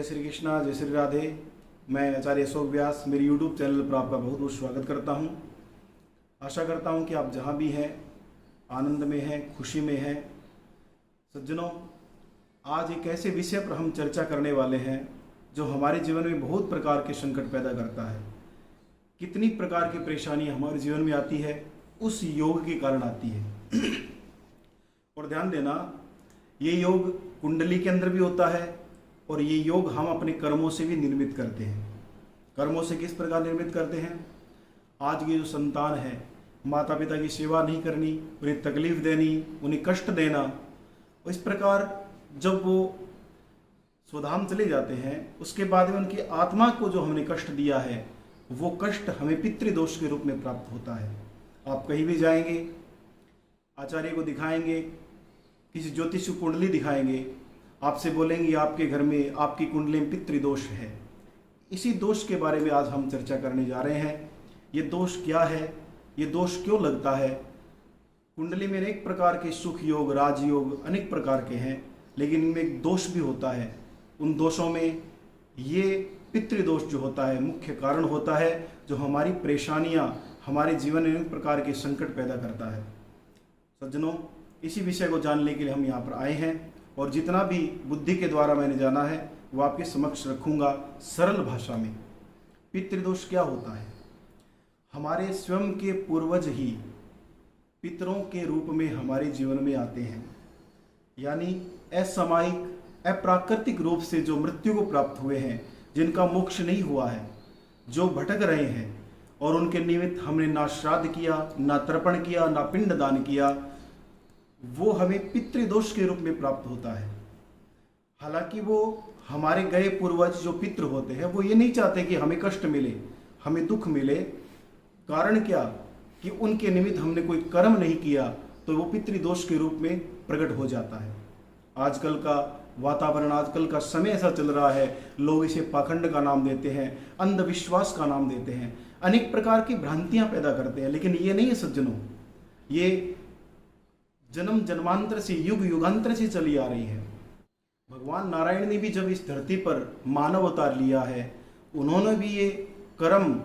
जय श्री कृष्णा, जय श्री राधे। मैं आचार्य अशोक व्यास मेरे YouTube चैनल पर आपका बहुत बहुत स्वागत करता हूं। आशा करता हूं कि आप जहां भी हैं आनंद में हैं, खुशी में हैं। सज्जनों, आज एक ऐसे विषय पर हम चर्चा करने वाले हैं जो हमारे जीवन में बहुत प्रकार के संकट पैदा करता है। कितनी प्रकार की परेशानियां हमारे जीवन में आती है, उस योग के कारण आती है। और ध्यान देना, ये योग कुंडली के अंदर भी होता है और ये योग हम अपने कर्मों से भी निर्मित करते हैं। कर्मों से किस प्रकार निर्मित करते हैं? आज की जो संतान है, माता पिता की सेवा नहीं करनी, उन्हें तकलीफ देनी, उन्हें कष्ट देना। इस प्रकार जब वो स्वधाम चले जाते हैं, उसके बाद में उनकी आत्मा को जो हमने कष्ट दिया है, वो कष्ट हमें पितृदोष के रूप में प्राप्त होता है। आप कहीं भी जाएंगे, आचार्य को दिखाएंगे, किसी ज्योतिष को कुंडली दिखाएंगे, आपसे बोलेंगे आपके घर में, आपकी कुंडली में पितृदोष है। इसी दोष के बारे में आज हम चर्चा करने जा रहे हैं। ये दोष क्या है, ये दोष क्यों लगता है? कुंडली में अनेक प्रकार के सुख योग, राजयोग अनेक प्रकार के हैं, लेकिन इनमें एक दोष भी होता है। उन दोषों में ये पितृदोष जो होता है मुख्य कारण होता है, जो हमारी परेशानियां, हमारे जीवन में अनेक प्रकार के संकट पैदा करता है। सज्जनों, इसी विषय को जानने के लिए हम यहाँ पर आए हैं और जितना भी बुद्धि के द्वारा मैंने जाना है वो आपके समक्ष रखूंगा सरल भाषा में। पितृदोष क्या होता है? हमारे स्वयं के पूर्वज ही पितरों के रूप में हमारे जीवन में आते हैं, यानी असामयिक, अप्राकृतिक रूप से जो मृत्यु को प्राप्त हुए हैं, जिनका मोक्ष नहीं हुआ है, जो भटक रहे हैं, और उनके निमित्त हमने ना श्राद्ध किया, ना तर्पण किया, ना पिंड दान किया, वो हमें पितृदोष के रूप में प्राप्त होता है। हालांकि वो हमारे गए पूर्वज जो पितृ होते हैं, वो ये नहीं चाहते कि हमें कष्ट मिले, हमें दुख मिले। कारण क्या? कि उनके निमित्त हमने कोई कर्म नहीं किया, तो वो पितृदोष के रूप में प्रकट हो जाता है। आजकल का वातावरण, आजकल का समय ऐसा चल रहा है, लोग इसे पाखंड का नाम देते हैं, अंधविश्वास का नाम देते हैं, अनेक प्रकार की भ्रांतियां पैदा करते हैं। लेकिन ये नहीं है सज्जनों, ये जन्म जन्मांतर से, युग युगांतर से चली आ रही है। भगवान नारायण ने भी जब इस धरती पर मानव अवतार लिया है, उन्होंने भी ये कर्म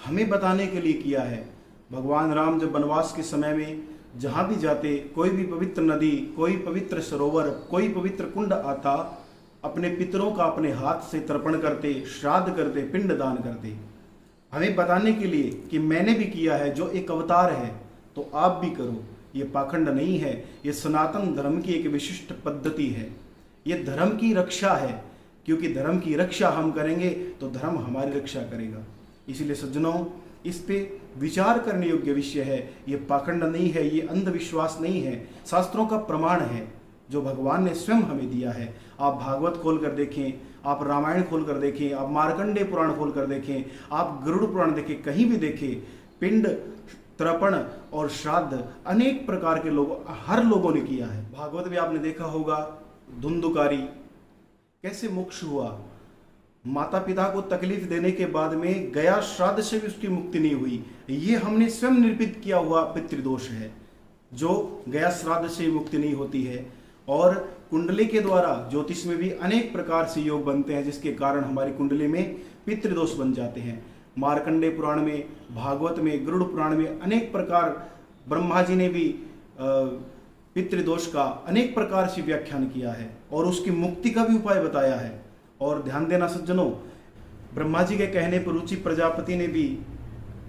हमें बताने के लिए किया है। भगवान राम जब वनवास के समय में जहाँ भी जाते, कोई भी पवित्र नदी, कोई पवित्र सरोवर, कोई पवित्र कुंड आता, अपने पितरों का अपने हाथ से तर्पण करते, श्राद्ध करते, पिंड दान करते, हमें बताने के लिए कि मैंने भी किया है, जो एक अवतार है, तो आप भी करो। ये पाखंड नहीं है, ये सनातन धर्म की एक विशिष्ट पद्धति है। ये धर्म की रक्षा है, क्योंकि धर्म की रक्षा हम करेंगे तो धर्म हमारी रक्षा करेगा। इसलिए सज्जनों, इस पे विचार करने योग्य विषय है। ये पाखंड नहीं है, ये अंधविश्वास नहीं है, शास्त्रों का प्रमाण है जो भगवान ने स्वयं हमें दिया है। आप भागवत खोल कर देखें, आप रामायण खोल कर देखें, आप मार्कंडेय पुराण खोल कर देखें, आप गरुड़ पुराण देखें, कहीं भी देखें, पिंड, तर्पण और श्राद्ध अनेक प्रकार के हर लोगों ने किया है। भागवत में आपने देखा होगा, धुंधुकारी कैसे मोक्ष हुआ। माता पिता को तकलीफ देने के बाद में गया श्राद्ध से भी उसकी मुक्ति नहीं हुई। ये हमने स्वयं निर्मित किया हुआ पितृदोष है, जो गया श्राद्ध से मुक्ति नहीं होती है। और कुंडली के द्वारा ज्योतिष में भी अनेक प्रकार से योग बनते हैं, जिसके कारण हमारी कुंडली में पितृदोष बन जाते हैं। मार्कंडेय पुराण में, भागवत में, गरुड़ पुराण में अनेक प्रकार, ब्रह्मा जी ने भी पितृदोष का अनेक प्रकार से व्याख्यान किया है और उसकी मुक्ति का भी उपाय बताया है। और ध्यान देना सज्जनों, ब्रह्मा जी के कहने पर रुचि प्रजापति ने भी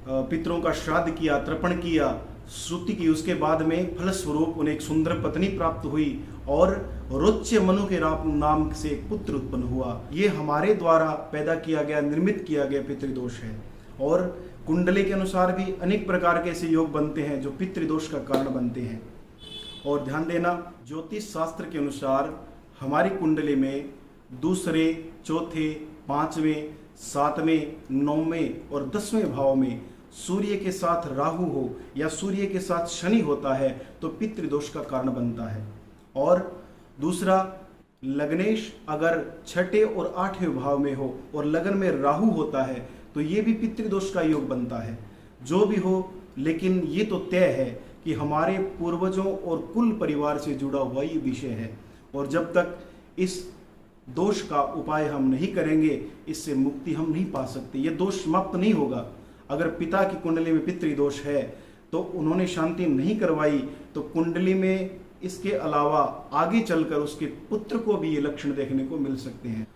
पितरों का श्राद्ध किया, तर्पण किया, स्तुति की। उसके बाद में फलस्वरूप उन्हें एक सुंदर पत्नी प्राप्त हुई और रोच्य मनु के नाम से एक पुत्र उत्पन्न हुआ। ये हमारे द्वारा पैदा किया गया, निर्मित किया गया पितृदोष है। और कुंडली के अनुसार भी अनेक प्रकार के ऐसे योग बनते हैं जो पितृदोष का कारण बनते हैं। और ध्यान देना, ज्योतिष शास्त्र के अनुसार हमारी कुंडली में दूसरे, चौथे, पांचवें, सातवें, नौवें और 10वें भाव में सूर्य के साथ राहु हो या सूर्य के साथ शनि होता है तो पितृदोष का कारण बनता है। और दूसरा, लग्नेश अगर 6ठे और 8वें भाव में हो और लगन में राहु होता है तो ये भी पितृदोष का योग बनता है। जो भी हो, लेकिन ये तो तय है कि हमारे पूर्वजों और कुल परिवार से जुड़ा हुआ ये विषय है। और जब तक इस दोष का उपाय हम नहीं करेंगे, इससे मुक्ति हम नहीं पा सकते। ये दोष समाप्त नहीं होगा। अगर पिता की कुंडली में पितृदोष है तो उन्होंने शांति नहीं करवाई तो कुंडली में इसके अलावा आगे चलकर उसके पुत्र को भी ये लक्षण देखने को मिल सकते हैं।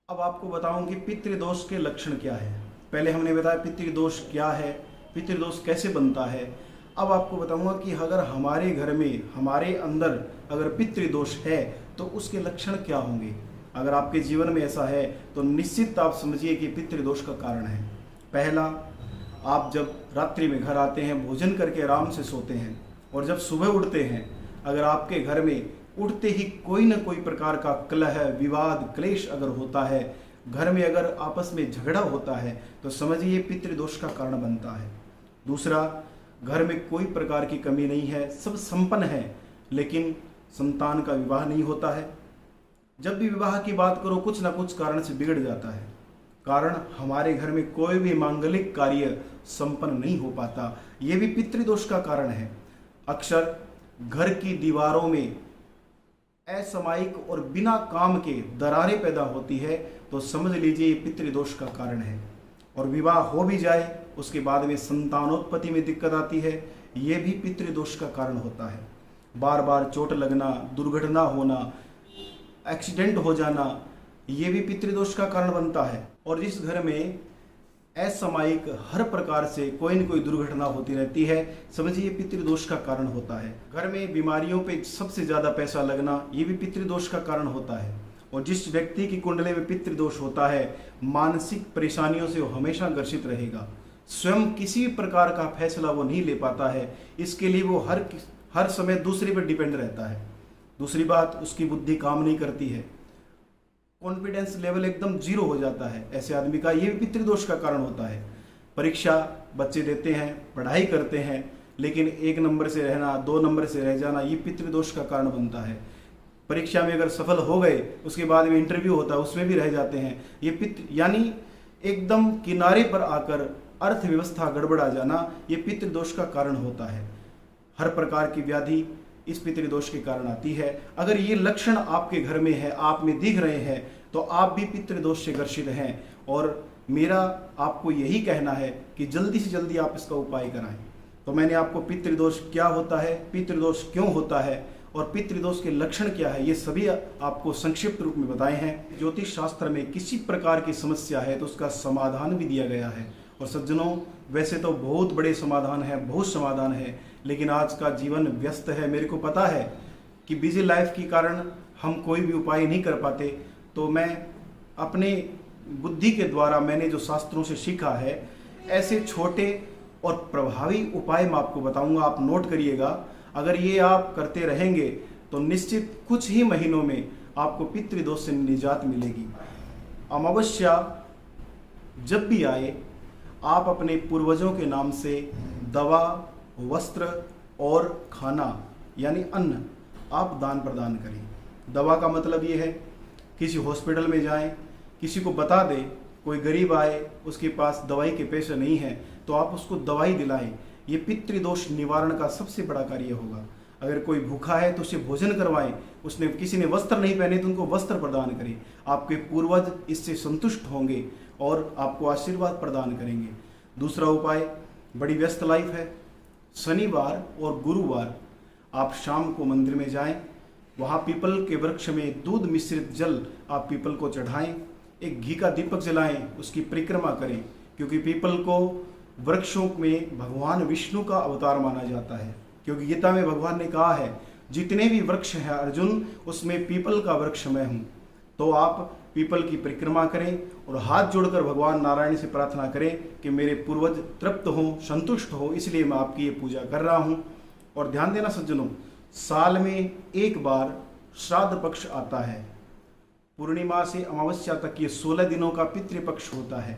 अब आपको बताऊं कि पितृदोष के लक्षण क्या है। पहले हमने बताया पितृदोष क्या है, पितृदोष कैसे बनता है। अब आपको बताऊंगा कि अगर हमारे घर में, हमारे अंदर अगर पितृदोष है तो उसके लक्षण क्या होंगे। अगर आपके जीवन में ऐसा है तो निश्चित आप समझिए कि पितृदोष का कारण है। पहला, आप जब रात्रि में घर आते हैं, भोजन करके आराम से सोते हैं और जब सुबह उठते हैं, अगर आपके घर में उठते ही कोई न कोई प्रकार का कलह, विवाद, क्लेश अगर होता है, घर में अगर आपस में झगड़ा होता है, तो समझिए पितृदोष का कारण बनता है। दूसरा, घर में कोई प्रकार की कमी नहीं है, सब संपन्न है, लेकिन संतान का विवाह नहीं होता है। जब भी विवाह की बात करो कुछ ना कुछ कारण से बिगड़ जाता है। कारण हमारे घर में कोई भी मांगलिक कार्य संपन्न नहीं हो पाता, ये भी पितृदोष का कारण है। अक्सर घर की दीवारों में असामयिक और बिना काम के दरारें पैदा होती है, तो समझ लीजिए ये पितृदोष का कारण है। और विवाह हो भी जाए उसके बाद में संतानोत्पत्ति में दिक्कत आती है, ये भी पितृदोष का कारण होता है। बार बार चोट लगना, दुर्घटना होना, एक्सीडेंट हो जाना, ये भी पितृदोष का कारण बनता है। और जिस घर में असामयिक हर प्रकार से कोई न कोई दुर्घटना होती रहती है, समझिए पितृदोष का कारण होता है। घर में बीमारियों पे सबसे ज़्यादा पैसा लगना, ये भी पितृदोष का कारण होता है। और जिस व्यक्ति की कुंडली में पितृदोष होता है, मानसिक परेशानियों से वो हमेशा ग्रसित रहेगा। स्वयं किसी भी प्रकार का फैसला वो नहीं ले पाता है, इसके लिए वो हर समय दूसरे पर डिपेंड रहता है। दूसरी बात, उसकी बुद्धि काम नहीं करती है, कॉन्फिडेंस लेवल एकदम जीरो हो जाता है ऐसे आदमी का, ये भी पितृदोष का कारण होता है। परीक्षा बच्चे देते हैं, पढ़ाई करते हैं, लेकिन 1 नंबर से रहना, 2 नंबर से रह जाना, ये पितृदोष का कारण बनता है। परीक्षा में अगर सफल हो गए, उसके बाद में इंटरव्यू होता है, उसमें भी रह जाते हैं, ये पितृ यानी एकदम किनारे पर आकर अर्थव्यवस्था गड़बड़ा जाना, ये पितृदोष का कारण होता है। हर प्रकार की व्याधि इस पितृदोष के कारण आती है। अगर ये लक्षण आपके घर में है, आप में दिख रहे हैं, तो आप भी पितृदोष से ग्रसित हैं। और मेरा आपको यही कहना है कि जल्दी से जल्दी आप इसका उपाय कराएं। तो मैंने आपको पितृदोष क्या होता है, पितृदोष क्यों होता है और पितृदोष के लक्षण क्या है, ये सभी आपको संक्षिप्त रूप में बताए हैं। ज्योतिष शास्त्र में किसी प्रकार की समस्या है तो उसका समाधान भी दिया गया है। और सज्जनों, वैसे तो बहुत बड़े समाधान है, बहुत समाधान है, लेकिन आज का जीवन व्यस्त है। मेरे को पता है कि बिजी लाइफ के कारण हम कोई भी उपाय नहीं कर पाते, तो मैं अपने बुद्धि के द्वारा मैंने जो शास्त्रों से सीखा है, ऐसे छोटे और प्रभावी उपाय मैं आपको बताऊंगा। आप नोट करिएगा, अगर ये आप करते रहेंगे तो निश्चित कुछ ही महीनों में आपको पितृदोष से निजात मिलेगी। अमावस्या जब भी आए, आप अपने पूर्वजों के नाम से दवा, वस्त्र और खाना यानी अन्न आप दान प्रदान करें। दवा का मतलब ये है, किसी हॉस्पिटल में जाएं, किसी को बता दें, कोई गरीब आए उसके पास दवाई के पैसे नहीं हैं, तो आप उसको दवाई दिलाएं। ये पितृदोष निवारण का सबसे बड़ा कार्य होगा। अगर कोई भूखा है तो उसे भोजन करवाएं, उसने किसी ने वस्त्र नहीं पहने तो उनको वस्त्र प्रदान करें। आपके पूर्वज इससे संतुष्ट होंगे और आपको आशीर्वाद प्रदान करेंगे। दूसरा उपाय, बड़ी व्यस्त लाइफ है, शनिवार और गुरुवार आप शाम को मंदिर में जाएं, वहाँ पीपल के वृक्ष में दूध मिश्रित जल आप पीपल को चढ़ाएं, एक घी का दीपक जलाएं, उसकी परिक्रमा करें, क्योंकि पीपल को वृक्षों में भगवान विष्णु का अवतार माना जाता है। क्योंकि गीता में भगवान ने कहा है, जितने भी वृक्ष हैं अर्जुन, उसमें पीपल का वृक्ष मैं हूँ। तो आप पीपल की परिक्रमा करें और हाथ जोड़कर भगवान नारायण से प्रार्थना करें कि मेरे पूर्वज तृप्त हों, संतुष्ट हो, इसलिए मैं आपकी ये पूजा कर रहा हूँ। और ध्यान देना सज्जनों, साल में एक बार श्राद्ध पक्ष आता है। पूर्णिमा से अमावस्या तक ये 16 दिनों का पितृपक्ष होता है।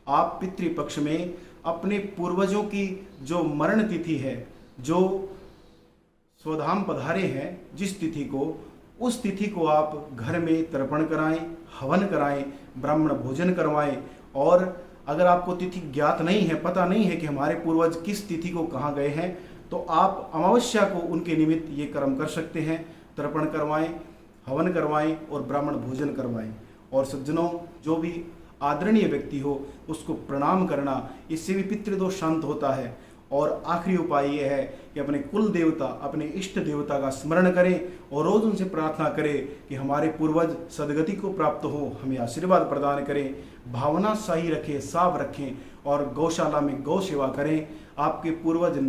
आप पितृपक्ष में अपने पूर्वजों की जो मरण तिथि है, जो स्वधाम पधारे हैं जिस तिथि को, उस तिथि को आप घर में तर्पण कराएं, हवन कराएं, ब्राह्मण भोजन करवाएं। और अगर आपको तिथि ज्ञात नहीं है, पता नहीं है कि हमारे पूर्वज किस तिथि को कहाँ गए हैं, तो आप अमावस्या को उनके निमित्त ये कर्म कर सकते हैं। तर्पण करवाएं, हवन करवाएं और ब्राह्मण भोजन करवाएं। और सज्जनों, जो भी आदरणीय व्यक्ति हो उसको प्रणाम करना, इससे भी पितृदोष शांत होता है। और आखिरी उपाय यह है कि अपने कुल देवता, अपने इष्ट देवता का स्मरण करें और रोज उनसे प्रार्थना करें कि हमारे पूर्वज सदगति को प्राप्त हो, हमें आशीर्वाद प्रदान करें। भावना सही रखें, साफ रखें और गौशाला में गौ सेवा करें। आपके पूर्वज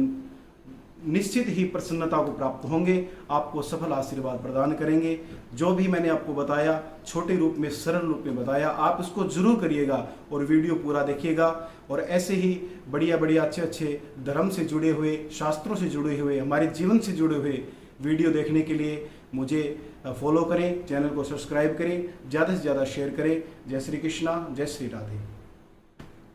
निश्चित ही प्रसन्नता को प्राप्त होंगे, आपको सफल आशीर्वाद प्रदान करेंगे। जो भी मैंने आपको बताया, छोटे रूप में, सरल रूप में बताया, आप इसको जरूर करिएगा और वीडियो पूरा देखिएगा। और ऐसे ही बढ़िया बढ़िया अच्छे अच्छे धर्म से जुड़े हुए, शास्त्रों से जुड़े हुए, हमारे जीवन से जुड़े हुए वीडियो देखने के लिए मुझे फॉलो करें, चैनल को सब्सक्राइब करें, ज़्यादा से ज़्यादा शेयर करें। जय श्री कृष्णा, जय श्री राधे।